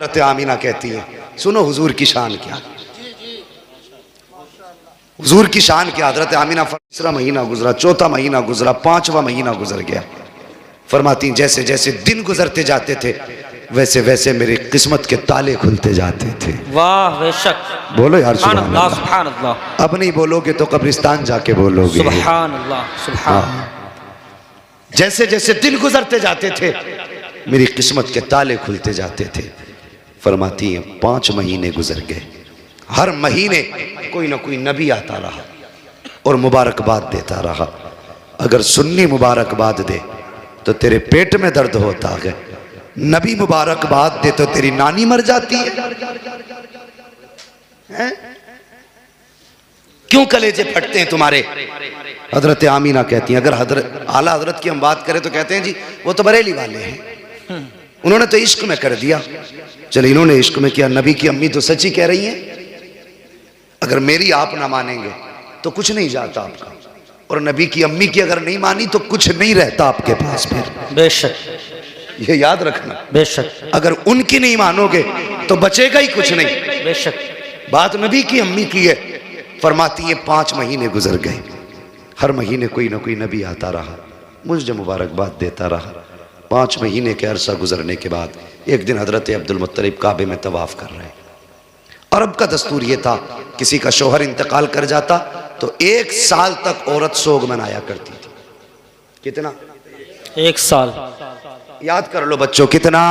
हज़रत आमीना कहती है, सुनो हुजूर की शान क्या, हुजूर की शान क्या। हज़रत आमीना तीसरा महीना गुजरा, चौथा महीना गुजरा, पांचवा महीना गुजर गया। फरमाती जैसे जैसे दिन गुजरते जाते थे वैसे वैसे मेरी किस्मत के ताले खुलते जाते थे। वाह बेशक, बोलो यार सुभान अल्लाह। सुभान अल्लाह। अब नहीं बोलोगे तो कब्रिस्तान जाके बोलोगे सुभान अल्लाह, सुभान। जैसे जैसे दिन गुजरते जाते थे मेरी किस्मत के ताले खुलते जाते थे। फरमाती हैं 5 महीने गुजर गए, हर महीने कोई ना कोई नबी आता रहा और मुबारकबाद देता रहा। अगर सुन्नी मुबारकबाद दे तो तेरे पेट में दर्द होता है, नबी मुबारकबाद दे तो तेरी नानी मर जाती है? क्यों कलेजे फटते हैं तुम्हारे? हजरत आमीना कहती हैं, अगर हजरत आला हजरत की हम बात करें तो कहते हैं जी वो तो बरेली वाले हैं, उन्होंने तो इश्क में कर दिया। चलो इन्होंने इश्क में किया, नबी की अम्मी तो सच्ची कह रही हैं। अगर मेरी आप ना मानेंगे तो कुछ नहीं जाता आपका, और नबी की अम्मी की अगर नहीं मानी तो कुछ नहीं रहता आपके पास फिर। बेशक, ये याद रखना। बेशक, अगर उनकी नहीं मानोगे तो बचेगा ही कुछ नहीं। बेशक। बात नबी की अम्मी की है। फरमाती है 5 महीने गुजर गए, हर महीने कोई ना कोई नबी आता रहा, मुझे मुबारकबाद देता रहा। 5 महीने के अरसा गुजरने के बाद एक दिन हजरत अब्दुल मुत्तलिब काबे में तवाफ कर रहे हैं। अरब का दस्तूर ये था, किसी का शोहर इंतकाल कर जाता तो 1 साल तक औरत सोग मनाया करती थी। कितना? 1 साल। याद कर लो बच्चों, कितना?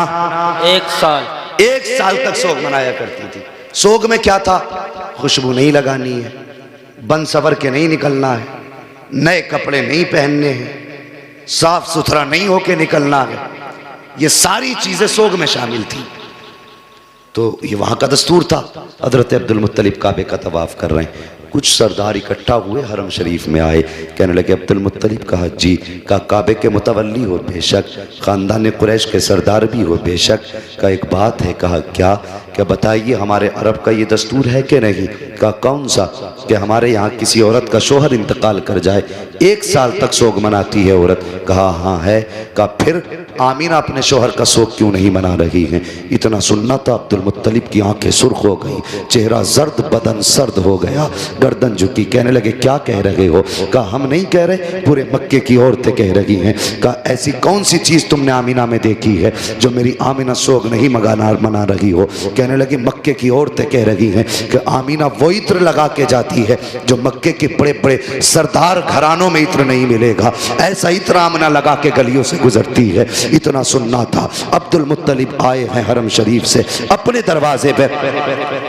1 साल। 1 साल तक सोग मनाया करती थी। सोग में क्या था? खुशबू नहीं लगानी है, बन सवर के नहीं निकलना है, नए कपड़े नहीं पहनने हैं, साफ सुथरा नहीं होके निकलना है। ये सारी चीजें सोग में शामिल थी। तो ये वहां का दस्तूर था। हजरत अब्दुल मुत्तलिब काबे का तवाफ कर रहे हैं, कुछ सरदार इकट्ठा हुए, हरम शरीफ में आए, कहने लगे अब्दुल मुत्तलिब कहा जी, का काबे के मुतवल्ली हो बेशक, ख़ानदान कुरैश के सरदार भी हो बेशक, का एक बात है। कहा क्या? क्या बताइए, हमारे अरब का ये दस्तूर है कि नहीं? का कौन सा? कि हमारे यहाँ किसी औरत का शोहर इंतकाल कर जाए 1 साल तक सोग मनाती है औरत। कहा हाँ है। का फिर आमीना अपने शोहर का सोग क्यों नहीं मना रही हैं? इतना सुनना था अब्दुल मुत्तलिब की आंखें सुर्ख हो गई, चेहरा जर्द, बदन सर्द हो गया, गर्दन झुकी। कहने लगे क्या कह रहे हो? कहा हम नहीं कह रहे, पूरे मक्के की औरतें कह रही हैं। कहा ऐसी कौन सी चीज तुमने आमीना में देखी है जो मेरी आमीना सोग नहीं मना रही हो? कहने लगी मक्के की औरतें कह रही हैं कि आमीना वो इत्र लगा के जाती है जो मक्के के बड़े बड़े सरदार घरानों में इत्र नहीं मिलेगा, ऐसा इत्र आमीना लगा के गलियों से गुजरती है। इतना सुनना था। अब्दुल मुत्तलिब आए हैं हरम शरीफ से, अपने दरवाजे पे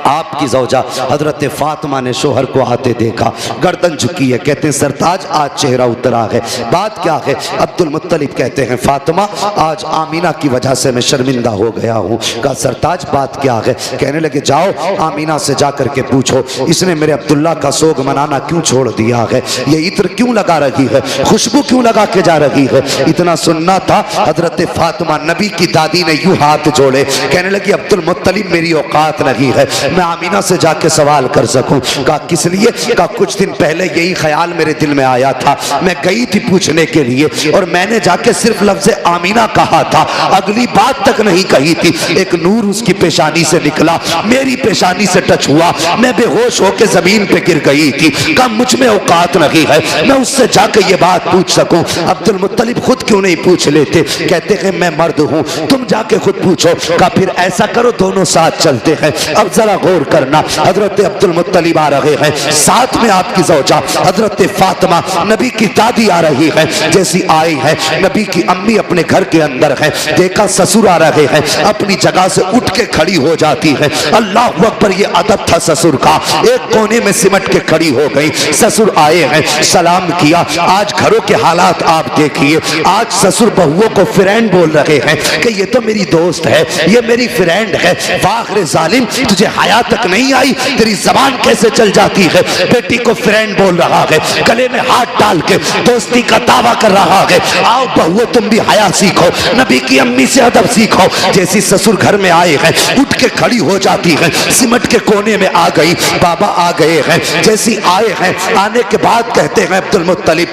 आपकी ज़ौजा हजरत फातिमा ने शोहर को आते देखा, गर्दन झुकी है। कहते हैं सरताज आज चेहरा उतरा है, बात क्या है? अब्दुल मुत्तलिब कहते हैं फातिमा आज आमीना की वजह से मैं शर्मिंदा हो गया हूँ। कहा सरताज बात क्या है? कहने लगे जाओ आमीना से जाकर के पूछो इसने मेरे अब्दुल्ला का सोग मनाना क्यों छोड़ दिया है, ये इत्र क्यों लगा रही है, खुशबू क्यों लगा के जा रही है। इतना सुनना था। हजरत फातिमा नबी की दादी ने यूं हाथ जोड़े, कहने लगी अब्दुल मुत्तलिब मेरी औकात नहीं है मैं आमीना से जाके सवाल कर सकूं। कहा किस लिए? कहा कुछ दिन पहले यही ख्याल मेरे दिल में आया था, मैं गई थी पूछने के लिए और मैंने जाके सिर्फ लफ्ज आमीना कहा था, अगली बात तक नहीं कही थी। एक नूर उसकी पेशानी से निकला, मेरी पेशानी से टच हुआ, मैं बेहोश होकर जमीन पे गिर गई थी। कहा मुझ में औकात नहीं है मैं उससे जाकर ये बात पूछ सकूं। अब्दुल मुत्तलिब खुद क्यों नहीं पूछ लेते? कहते हैं मैं मर्द हूं, तुम जाके खुद पूछो। कहा फिर ऐसा करो दोनों साथ चलते हैं। अब जरा गौर करना, हजरत अब्दुल मुत्तलिब आ रहे हैं, साथ में आपकी ज़ौजा हजरत फातिमा नबी की दादी आ रही है। जैसी आई है नबी की अम्मी अपने घर के अंदर है, देखा ससुर आ रहे हैं, अपनी जगह से उठ के खड़ी हो जाती है। अल्लाह अकबर, ये अदब था ससुर का, एक कोने में सिमट के खड़ी हो गई। ससुर आए हैं, सलाम किया। आज घरों के हालात आप देखिए, आज ससुर बहुओं को फ्रेंड बोल रहे हैं कि ये तो मेरी दोस्त है, ये मेरी फ्रेंड है। वाखरे जालिम, तुझे हया तक नहीं आई, तेरी जबान कैसे चल जाती है? बेटी को फ्रेंड बोल रहा है, गले में हाथ डाल के दोस्ती का दावा कर रहा है। आओ बहुओं तुम भी हया सीखो, नबी की अम्मी से अदब सीखो। जैसी ससुर घर में आए हैं उठ के खड़ी हो जाती है, सिमट के कोने में आ गई। बाबा आ गए हैं, जैसी आए हैं आने के बाद कहते हैं अब्दुल मुत्तलिब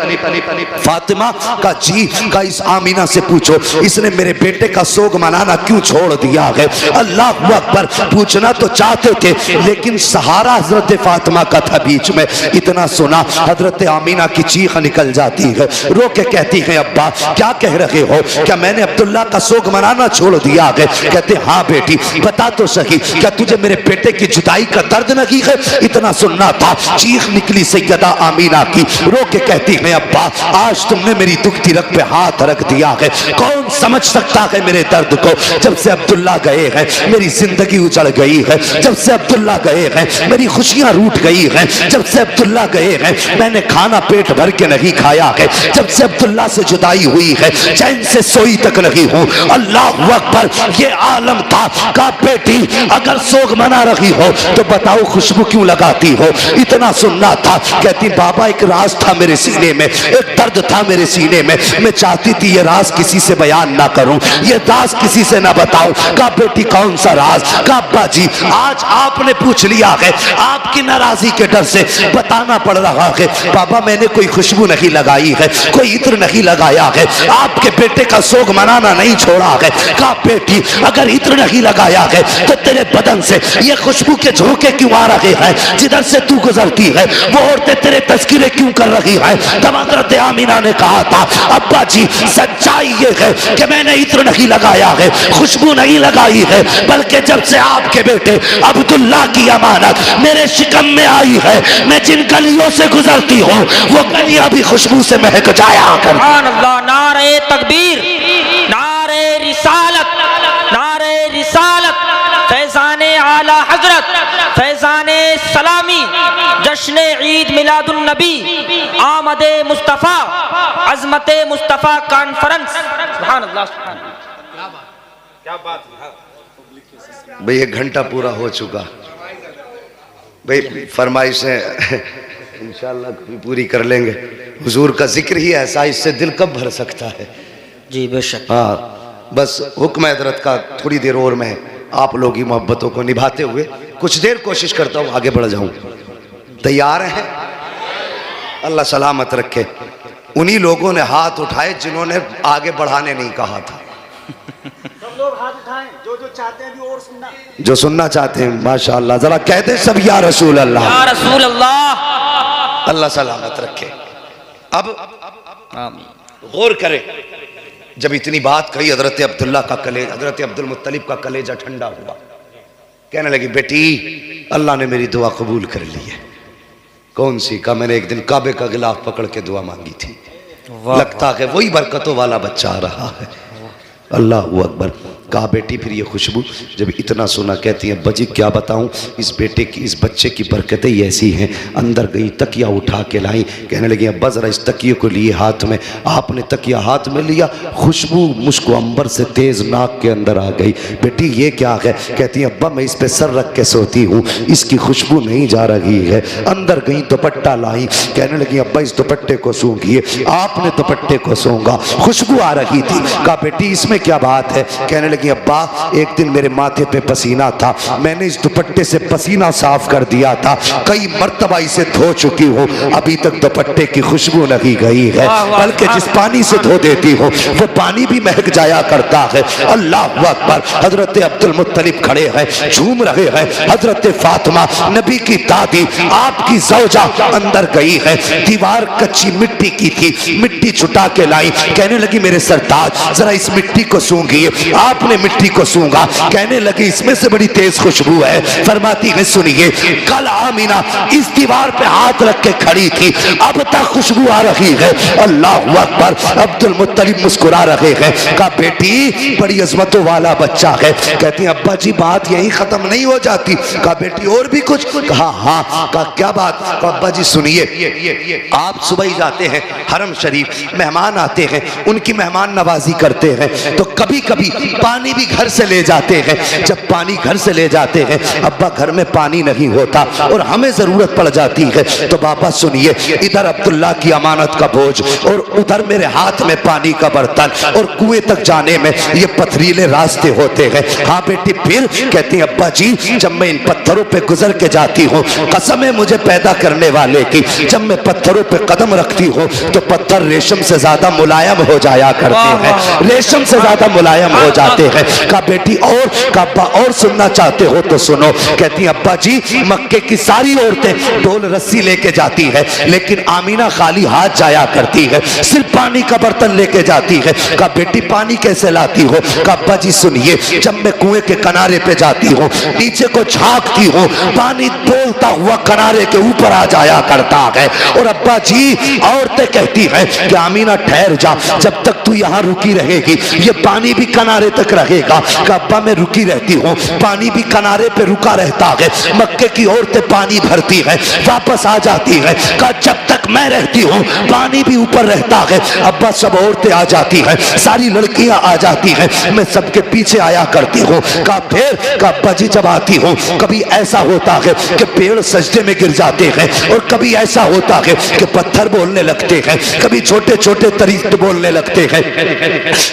फातिमा का जी का इस आमीना से पूछो हो, इसने मेरे बेटे का सोग मनाना क्यों छोड़ दिया है। अल्लाह अकबर। पूछना तो चाहते थे लेकिन सहारा हजरत फातिमा का था बीच में। इतना सुना हजरत आमीना की चीख निकल जाती है, रो के कहती है अब्बा क्या कह रहे हो, क्या मैंने अब्दुल्ला का सोग मनाना छोड़ दिया है। कहते हाँ बेटी बता तो सही, क्या तुझे मेरे बेटे की जुदाई का दर्द नहीं है। इतना सुनना था, चीख निकली सैयदा आमीना की, रो के कहती है अब्बा आज तुमने मेरी दुखती रग पे हाथ रख दिया है। कौन समझ सकता है मेरे दर्द को। जब से अब्दुल्ला गए हैं मेरी जिंदगी उजड़ गई है, जब से अब्दुल्ला गए हैं मेरी खुशियां रूठ गई हैं, जब से अब्दुल्ला गए हैं मैंने खाना पेट भर के नहीं खाया है, जब से अब्दुल्ला से जुदाई हुई है चैन से सोई तक नहीं हूं। अल्लाह अकबर। ये आलम था का बेटी अगर सोग मना रही हो तो बताओ खुशबू क्यों लगाती हो। इतना सुनना था, कहती बाबा एक राज था मेरे सीने में, एक दर्द था मेरे सीने में, मैं चाहती थी ये राज किसी से बयान ना करूं, ये राज किसी से ना बताऊं। का बेटी कौन सा राज। का अब्बा जी आज आपने पूछ लिया है, आपकी नाराजगी के डर से बताना पड़ रहा है। बाबा मैंने कोई खुशबू नहीं लगाई है, कोई इत्र नहीं लगाया है, आपके बेटे का सोग मनाना नहीं छोड़ा है। का बेटी अगर इत्र नहीं लगाया है तो तेरे बदन से ये खुशबू के झोंके क्यों आ रहे हैं। जिधर से तू गुजरती है वो औरतें तेरे तस्करे क्यों कर रही है। तब हज़रत आमीना ने कहा था अब्बा जी सच्चाई ये है कि मैंने इत्र नहीं लगाया है, खुशबू नहीं लगाई है, बल्कि जब से आपके बेटे अब्दुल्ला की अमानत मेरे शिकम में आई है मैं जिन गलियों से गुजरती हूँ वो गलियां भी खुशबू से महक जाया कर। सुभान अल्लाह। नारे तकबीर, नारे रिसालत, नारे रिसालत, फैज़ाने आला हजरत, फैज़ाने सलामी, जश्न ईद मिलादुन नबी, आमदे मुस्तफ़ा, अज़मते मुस्तफ़ा कॉन्फ्रेंस। सुभान अल्लाह, सुभान अल्लाह। क्या बात है भाई 1 घंटा पूरा हो चुका भाई, फरमाइशें इंशाअल्लाह कभी पूरी कर लेंगे। हुजूर का जिक्र ही ऐसा, इससे दिल कब भर सकता है। जी बेशक। हाँ बस हुक्म हज़रत का थोड़ी देर और मैं आप लोगों की मोहब्बतों को निभाते हुए कुछ देर कोशिश करता हूँ आगे बढ़ जाऊँ। तैयार हैं। अल्लाह सलामत रखे। उन्हीं लोगों ने हाथ उठाए जिन्होंने आगे बढ़ाने नहीं कहा था। सब लोग हाथ उठाएं जो चाहते हैं भी और सुनना, जो सुनना चाहते हैं माशाअल्लाह जरा कहते सब या रसूल अल्लाह, या रसूल अल्लाह। अल्लाह सलामत रखे। अब आमीन। गौर करें, जब इतनी बात कही हजरत अब्दुल्ला का कलेजा, हजरत अब्दुल मुत्तलिब का कलेजा ठंडा हुआ। कहने लगी बेटी अल्लाह ने मेरी दुआ कबूल कर ली है। कौन सी। का मैंने एक दिन काबे का गिलाफ पकड़ के दुआ मांगी थी, लगता है वही बरकतों वाला बच्चा आ रहा है। अल्लाह अकबर। कहा बेटी फिर ये खुशबू। जब इतना सुना कहती है बजी क्या बताऊं, इस बेटे की इस बच्चे की बरकतें ही ऐसी हैं। अंदर गई तकिया उठा के लाई, कहने लगी अब्बा ज़रा इस तकिए को लिए हाथ में। आपने तकिया हाथ में लिया, खुशबू मुझको अंबर से तेज़ नाक के अंदर आ गई। बेटी ये क्या है। कहती है अब्बा मैं इस पे सर रख के सोती हूँ, इसकी खुशबू नहीं जा रही है। अंदर गई दुपट्टा लाई, कहने लगी अब्बा इस दुपट्टे को सूंघिए। आपने दुपट्टे को सूंघा, खुशबू आ रही थी। कहा बेटी इसमें क्या बात है। कहने कि अब्बा एक दिन मेरे माथे पे पसीना था, मैंने इस दुपट्टे से पसीना साफ कर दिया था, कई मर्तबा इसे धो चुकी हूँ, अभी तक दुपट्टे की खुशबू नहीं गई है, बल्कि जिस पानी से धो देती हो वो पानी भी महक जाया करता है। अल्लाह अकबर। हजरत अब्दुल मुत्तलिब खड़े हैं, झूम रहे हैं। हजरत फातिमा नबी की दादी आपकी ज़ौजा अंदर गई है, दीवार कच्ची मिट्टी की थी, मिट्टी छुटा के लाई। कहने लगी मेरे सरताज जरा इस मिट्टी को सूंघिए। आपने मिट्टी को सूंघा, कहने लगी इसमें से बड़ी तेज खुशबू है। फरमाती है सुनिए कल आमीना इस दीवार पे हाथ रख के खड़ी थी, अब तक खुशबू आ रही है। अल्लाह अकबर। अब्दुल मुत्तलिब मुस्कुरा रहे हैं। कहा बेटी बड़ी अजमतों वाला बच्चा है। कहती है अब्बा जी बात यही खत्म नहीं हो जाती। कहा बेटी और भी कुछ। कहा हाँ। कहा क्या बात। कहा अब्बा जी सुनिए आप सुबह ही जाते हैं हरम शरीफ, मेहमान आते हैं उनकी मेहमान नवाजी करते हैं, तो कभी कभी पानी भी घर से ले जाते हैं। जब पानी घर से ले जाते हैं, अब्बा घर में पानी नहीं होता और हमें जरूरत पड़ जाती है, तो बाबा सुनिए, इधर अब्दुल्ला की अमानत का बोझ और उधर मेरे हाथ में पानी का बर्तन, और कुएं तक जाने में ये पथरीले रास्ते होते हैं। हाँ बेटी, फिर कहती है अब्बा जी, जब मैं इन पत्थरों पे गुजर के जाती हूँ, कसम है मुझे पैदा करने वाले की, जब मैं पत्थरों पे कदम रखती हूँ तो पत्थर रेशम से ज्यादा मुलायम हो जाया करते हैं, रेशम से ज्यादा मुलायम हो जाते हैं। कहा बेटी और, कहा अब्बा और सुनना चाहते हो तो सुनो। कहती है अब्बा जी, मक्के की सारी औरतें ढोल रस्सी लेके जाती है, लेकिन आमीना खाली हाथ जाया करती है, सिर्फ पानी का बर्तन लेके जाती है। कहा बेटी पानी कैसे लाती हो? कहा अब्बा जी सुनिए, जब मैं कुएं के किनारे पे जाती हूँ, नीचे को झांकती हूँ, पानी बोलता हुआ किनारे के ऊपर आ जाया करता है। और अब्बा जी औरतें कहती हैं कि आमीना ठहर जा, जब तक तू यहाँ रुकी रहेगी ये पानी भी किनारे तक रहेगा। कहा अब्बा मैं रुकी रहती हूँ, पानी भी किनारे पे रुका रहता है। मक्के की औरतें पानी भरती है, वापस आ जाती है। कहा जब तक मैं रहती हूँ पानी भी ऊपर रहता है। अब्बा सब औरतें आ जाती हैं, सारी लड़कियां आ जाती हैं, मैं सबके पीछे आया करती हूँ। कहा फिर? कहा अब्बा जी जब आती हूँ कभी ऐसा होता है कि पेड़ सजदे में गिर जाते हैं, और कभी ऐसा होता है कि पत्थर बोलने लगते हैं, कभी छोटे छोटे तरीके बोलने लगते हैं,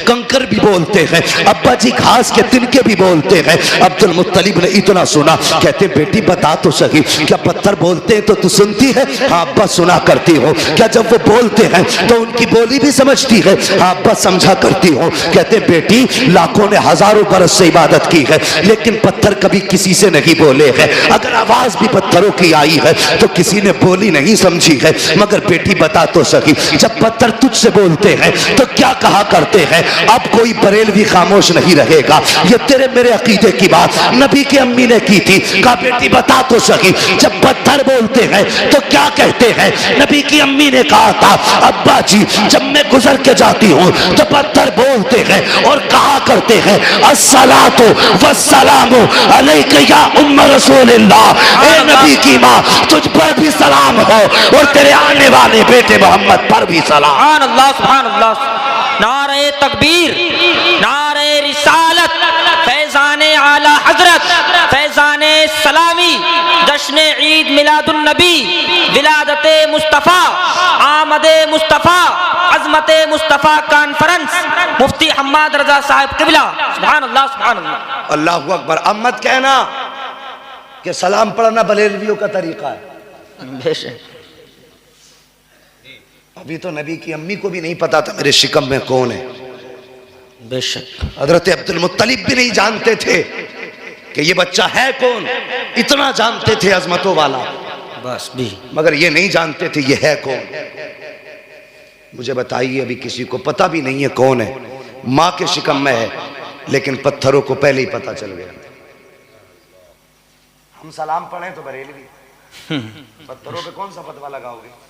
कंकर भी बोलते हैं, अब्बा जी घास के तिनके भी बोलते हैं। अब्दुल मुत्तलिब ने इतना सुना, कहते बेटी बता तो सही, क्या पत्थर बोलते हैं तो तू सुनती है? हाँ अब्बा सुना करती हो। क्या जब वो बोलते हैं तो उनकी बोली भी समझती है? हाँ अब्बा समझा करती हूँ। कहते बेटी लाखों ने हजारों बरस से इबादत की है, लेकिन पत्थर कभी किसी से नहीं बोले हैं। अगर आवाज भी पत्थरों की आई है तो किसी ने बोली नहीं समझी है। मगर बेटी बता तो सही, जब पत्थर तुझसे बोलते हैं तो क्या कहा करते हैं? अब कोई बरेलवी खामोश नहीं रहेगा, ये तेरे मेरे अकीदे की बात नबी की अम्मी ने की थी। कहा बेटी बता तो सही, जब पत्थर बोलते हैं तो क्या कहते हैं? नबी की अम्मी ने कहा था अब्बा जी, जब मैं गुजर के जाती हूँ तो पत्थर बोलते हैं और कहा करते हैं अस्सलातु वस्सलामु अलैका या उम्म रसूलिल्लाह। ए नबी की माँ, तुझ पर भी सलाम हो और तेरे आने वाले बेटे मोहम्मद पर भी सलाम। सुभान अल्लाह, सुभान अल्लाह। नारे तकबीर, नारे रिसालत, फैजाने आला हजरत, फैजाने सलामी, जश्न ईद मिलादुन नबी, विलादते मुस्तफ़ा, आमदे मुस्तफ़ा, अज़मते मुस्तफ़ा कॉन्फ्रेंस, मुफ्ती हम्माद रजा साहब क़िबला। सुभान अल्लाह, सुभान अल्लाह। अल्लाहु अकबर। अब मत कहना कि सलाम पढ़ना बरेलवियों का तरीका है। बेशक अभी तो नबी की अम्मी को भी नहीं पता था मेरे शिकम में कौन है। बेशक हजरत अब्दुल मुत्तलिब भी नहीं जानते थे कि ये बच्चा है कौन, इतना जानते थे अजमतों वाला, बस भी, मगर ये नहीं जानते थे ये है कौन। मुझे बताइए, अभी किसी को पता भी नहीं है कौन है, माँ के शिकम में है, लेकिन पत्थरों को पहले ही पता चल गया। हम सलाम पढ़ें तो बरेलवी, पत्थरों पे कौन सा फतवा लगाओगे?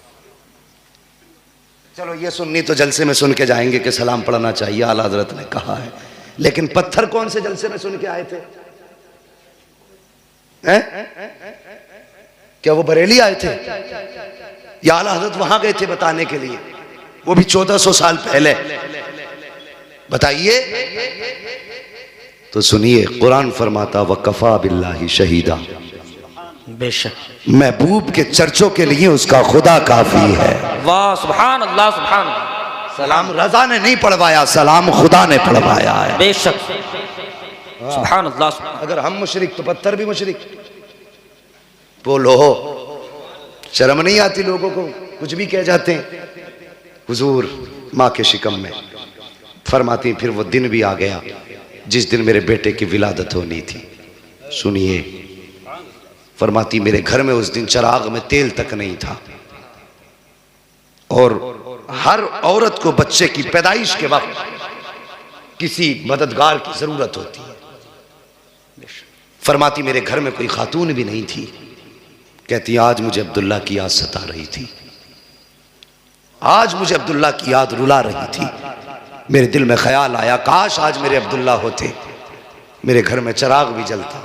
चलो ये सुन्नी तो जलसे में सुन के जाएंगे कि सलाम पढ़ना चाहिए, आला हजरत ने कहा है, लेकिन पत्थर कौन से जलसे में सुन के आए थे? क्या वो बरेली आए थे या आला हजरत वहां गए थे बताने के लिए? वो भी 1400 साल पहले। बताइए तो सुनिए, कुरान फरमाता वकफा बिल्लाहि शहीदा, बेशक महबूब के चर्चों के लिए उसका खुदा काफी है। वाह, सुभान अल्लाह, सुभान अल्लाह। सलाम रजा ने नहीं पढ़वाया, सलाम खुदा ने पढ़वाया है। बेशक सुभान अल्लाह, सुभान। अगर हम मुशरिक तो पत्थर भी मुशरिक। बोलो, शर्म नहीं आती लोगों को? कुछ भी कह जाते हैं। हुजूर माँ के शिकम में फरमाती, फिर वो दिन भी आ गया जिस दिन मेरे बेटे की विलादत होनी थी। सुनिए, फरमाती मेरे घर में उस दिन चिराग में तेल तक नहीं था, और हर औरत को बच्चे की पैदाइश के वक्त किसी मददगार की जरूरत होती है। फरमाती मेरे घर में कोई खातून भी नहीं थी। कहती आज मुझे अब्दुल्ला की याद सता रही थी, आज मुझे अब्दुल्ला की याद रुला रही थी। मेरे दिल में ख्याल आया, काश आज मेरे अब्दुल्ला होते, मेरे घर में चिराग भी जलता,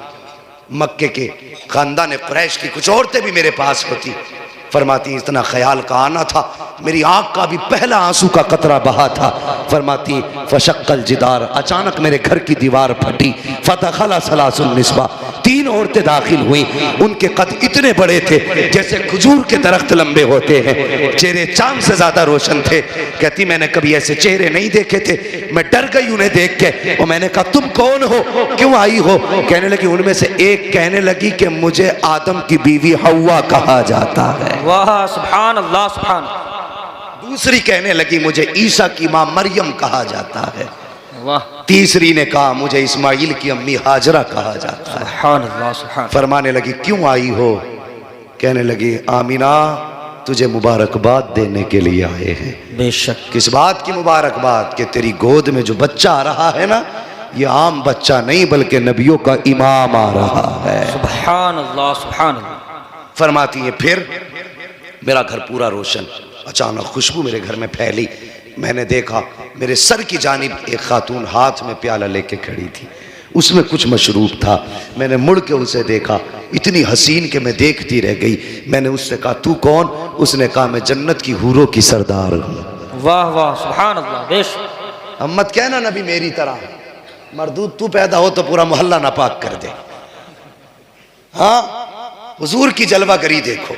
मक्के के खानदान कुरैश की कुछ औरतें भी मेरे पास होती, फरमाती इतना ख्याल का आना था, मेरी आँख का भी पहला आंसू का कतरा बहा था। फरमाती फशक्कल जिदार, अचानक मेरे घर की दीवार फटी। फदखला सलासुन निस्बा, 3 औरतें दाखिल हुई। उनके कद इतने बड़े थे जैसे खजूर के दरख्त लंबे होते हैं, चेहरे चांद से ज्यादा रोशन थे। कहती मैंने कभी ऐसे चेहरे नहीं देखे थे, मैं डर गई उन्हें देख के। और मैंने कहा तुम कौन हो, क्यों आई हो? कहने लगी, उनमें से एक कहने लगी कि मुझे आदम की बीवी हव्वा कहा जाता है। वाह सुभान अल्लाह सुभान। दूसरी कहने लगी मुझे ईसा की मां मरियम कहा जाता है। वाह। तीसरी ने कहा मुझे इस्माइल की अम्मी हाजरा कहा जाता है। सुभान अल्लाह सुभान। फरमाने लगी क्यों आई हो? कहने लगी आमीना तुझे मुबारकबाद देने के लिए आए हैं। बेशक। किस बात की मुबारकबाद? कि तेरी गोद में जो बच्चा आ रहा है ना, ये आम बच्चा नहीं बल्कि नबियों का इमाम आ रहा है। सुभान अल्लाह सुभान अल्लाह। फरमाती है फिर मेरा घर पूरा रोशन। अचानक खुशबू मेरे घर में फैली। मैंने देखा मेरे सर की जानिब एक खातून हाथ में प्याला लेके खड़ी थी, उसमें कुछ मशरूब था। मैंने मुड़ के उसे देखा, इतनी हसीन कि मैं देखती रह गई। मैंने उससे कहा तू कौन? उसने कहा मैं जन्नत की हूरों की सरदार हूँ। वाह वाह सुभान अल्लाह। बेश हम मत कहना नबी मेरी तरह, मरदूद तू पैदा हो तो पूरा मोहल्ला नापाक कर दे। हाँ, हुजूर की जलवागरी देखो,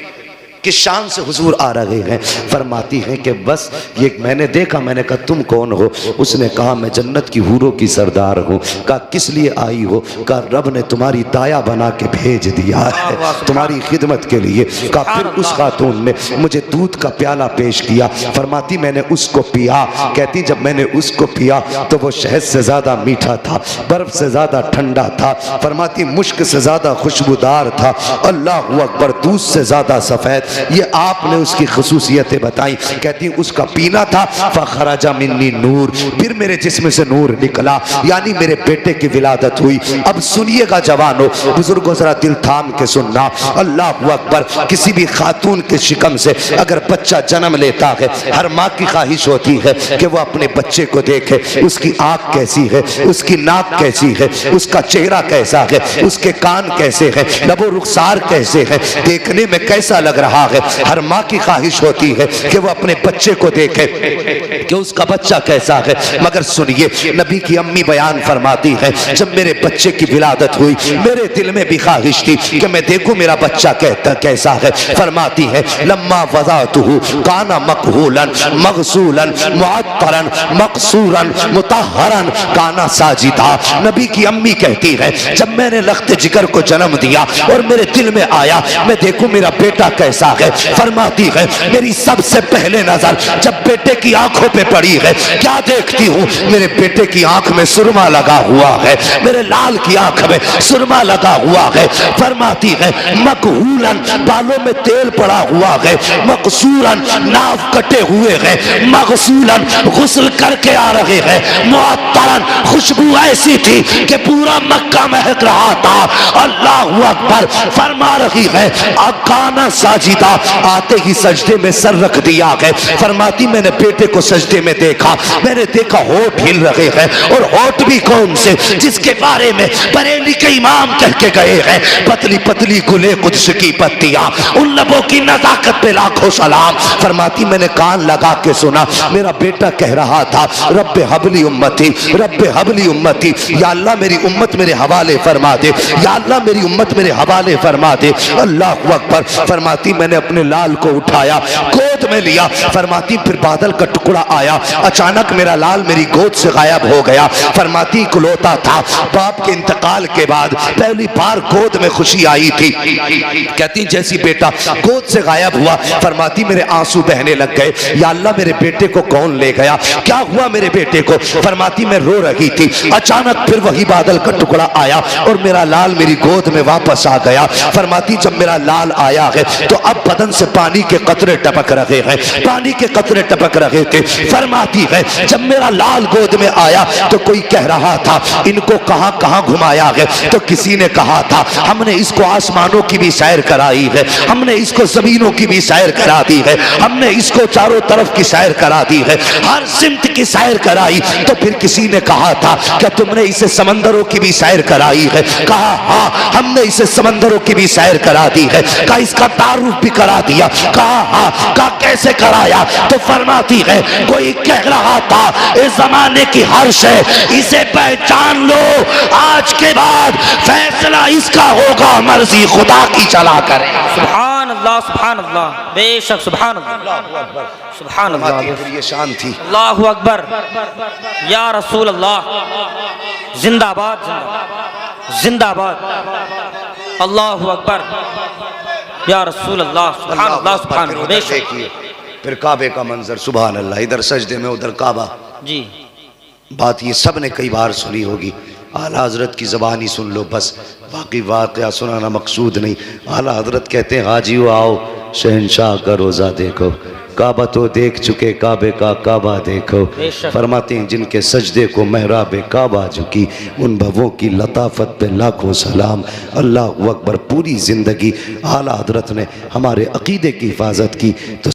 किस शान से हुजूर आ रहे हैं। फरमाती हैं कि बस ये मैंने देखा। मैंने कहा तुम कौन हो? उसने कहा मैं जन्नत की हूरों की सरदार हूँ। कहा किस लिए आई हो? कहा रब ने तुम्हारी दाया बना के भेज दिया है तुम्हारी खिदमत के लिए। कहा फिर उस खातून ने मुझे दूध का प्याला पेश किया। फरमाती मैंने उसको पिया। कहती जब मैंने उसको पिया तो वो शहद से ज़्यादा मीठा था, बर्फ़ से ज़्यादा ठंडा था। फरमाती मुश्क से ज़्यादा खुशबूदार था। अल्लाहु अकबर, दूध से ज़्यादा सफ़ेद। ये आपने उसकी खसूसियतें बताई। कहती उसका पीना था फखरजा मिन्नी नूर, फिर मेरे जिस्म से नूर निकला, यानी मेरे बेटे की विलादत हुई। अब सुनिएगा जवानों, बुजुर्गों जरा दिल थाम के सुनना। अल्लाहु अकबर, किसी भी खातून के शिकम से अगर बच्चा जन्म लेता है, हर माँ की ख्वाहिश होती है कि वो अपने बच्चे को देखे, उसकी आँख कैसी है, उसकी नाक कैसी है, उसका चेहरा कैसा है, उसके कान कैसे हैं, लबो रुखसार कैसे है, देखने में कैसा लग रहा है। हर माँ की ख्वाहिश होती है कि वो अपने बच्चे को देखे कि उसका बच्चा कैसा है। मगर सुनिए, नबी की अम्मी बयान फरमाती है जब मेरे बच्चे की विलादत हुई मेरे दिल में भी ख्वाहिश थी कि मैं देखूं मेरा बच्चा कैसा है। फरमाती है लम्मा वज़अतहु काना मकहूलन मगसूलन मुअत्तरन मकसूरन मुतहहरन काना साजिदा। नबी की अम्मी कहती है जब मैंने लख्त जिगर को जन्म दिया और मेरे दिल में आया मैं देखूं मेरा बेटा कैसा है। फरमाती है मेरी सबसे पहले नजर जब बेटे की आंखों पे पड़ी है, क्या देखती हूँ? मेरे बेटे की आंख में सुरमा लगा हुआ है, मेरे लाल की आंख में सुरमा लगा हुआ है। फरमाती है मकहूलन, बालों में तेल पड़ा हुआ है, मकसूरन, नाव कटे हुए हैं, मगसूलन, गुस्ल करके आ रहे हैं, मुअत्तरन, खुशबू ऐसी थी कि पूरा मक्का महक रहा था। अल्लाहु अकबर। फरमा रही है अकाना साजिदा, आते ही सजदे में सर रख दिया है। फरमाती मैंने बेटे को सजदे में देखा, मैंने देखा होठ हिल रहे हैं, और होठ भी कौन से? जिसके बारे में बरेली के इमाम कह के गए हैं पतली पतली गुले कुद्स की पत्तियां, उन लबों की नजाकत पे लाखों सलाम। फरमाती मैंने कान लगा के सुना, मेरा बेटा कह रहा था रब्बे हबली उम्मती, रब्बे हबली उम्मती, या अल्लाह मेरी उम्मत मेरे हवाले फरमा दे, या अल्लाह मेरी उम्मत मेरे हवाले फरमा दे। अल्लाहु अकबर। फरमाती मैंने अपने लाल को उठाया, गोद में लिया। फरमाती फिर बादल का टुकड़ा आया, अचानक मेरा लाल मेरी गोद से गायब हो गया। फरमाती इकलौता था, बाप के इंतकाल के बाद पहली बार गोद में खुशी आई थी। कहती जैसी बेटा गोद से गायब हुआ, फरमाती मेरे आंसू बहने लग गए, या अल्लाह मेरे बेटे को कौन ले गया, क्या हुआ मेरे बेटे को? फरमाती मैं रो रही थी, अचानक फिर वही बादल का टुकड़ा आया और मेरा लाल मेरी गोद में वापस आ गया। फरमाती जब मेरा लाल आया है तो अब बदन से पानी के कतरे टपक रहे हैं, पानी के कतरे टपक रहे थे। फरमाती है जब मेरा लाल गोद में आया तो कोई कह रहा था इनको कहां कहां घुमाया है, तो किसी ने कहा था हमने इसको आसमानों की भी सैर कराई है, हमने इसको जमीनों की भी सैर करा दी है, हमने इसको चारों तरफ की सैर करा दी है, हर सिमत की सैर कराई। तो फिर किसी ने कहा था क्या तुमने इसे समंदरों की भी सैर कराई है? कहा हाँ हमने इसे समंदरों की भी सैर करा दी है। कहा इसका तारुफ भी करा दिया। कहा हाँ, कहा कैसे कराया? तो फरमाती है कोई कह रहा था इस जमाने की हर्ष है, इसे पहचान लो, आज के बाद फैसला इसका होगा, मर्जी खुदा की चला करे। सुभान अल्लाह, बेशक सुभान अल्लाह, सुभान अल्लाह, ये शान थी। अल्लाहु अकबर, या रसूल अल्लाह, जिंदाबाद जिंदाबाद, अल्लाहु अकबर, या रसूल अल्लाह, सुभान अल्लाह, सुभान अल्लाह, बेशक। देखिए फिर काबे का मंजर, सुभान अल्लाह, इधर सजदे में उधर काबा। जी, बात ये सब ने कई बार सुनी होगी, आला हजरत की ज़बानी सुन लो बस, बाकी वाक़या सुनाना मकसूद नहीं। आला हजरत कहते हैं हाजियो आओ शहनशाह का रोज़ा देखो, काबा तो देख चुके, काबे का काबा देखो। फरमाते हैं जिनके सजदे को महराब काबा झुकी, उन भवों की लताफत पे लाखों सलाम। अल्लाह अकबर। पूरी ज़िंदगी आला हजरत ने हमारे अकीदे की हिफाजत की। तो